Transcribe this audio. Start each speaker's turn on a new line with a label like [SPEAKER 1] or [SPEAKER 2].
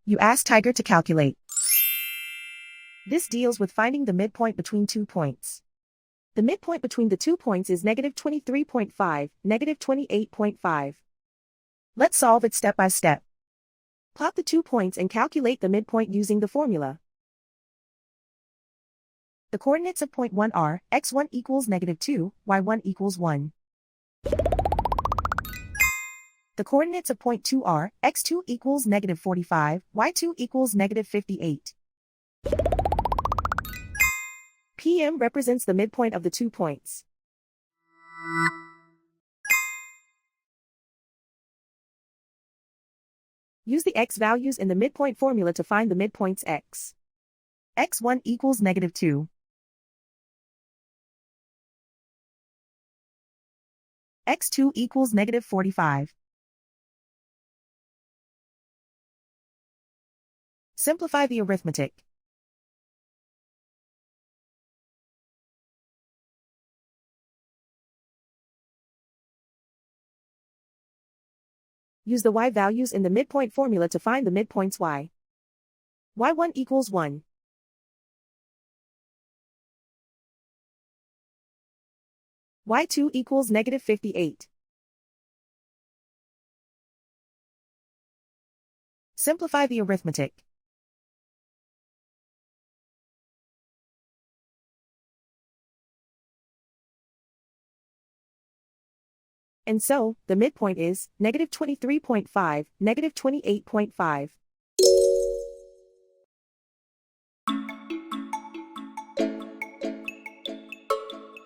[SPEAKER 1] You ask Tiger to calculate. This deals with finding the midpoint between 2 points. The midpoint between the 2 points is -23.5, -28.5. Let's solve it step by step. Plot the 2 points and calculate the midpoint using the formula. The coordinates of point 1 are, x1 equals -2, y1 equals 1. The coordinates of point 2 are, x2 equals -45, y2 equals -58. PM represents the midpoint of the 2 points. Use the x values in the midpoint formula to find the midpoints x. x1 equals -2. x2 equals -45. Simplify the arithmetic. Use the y values in the midpoint formula to find the midpoints y. y1 equals 1. y2 equals -58. Simplify the arithmetic. And so, the midpoint is -23.5, -28.5.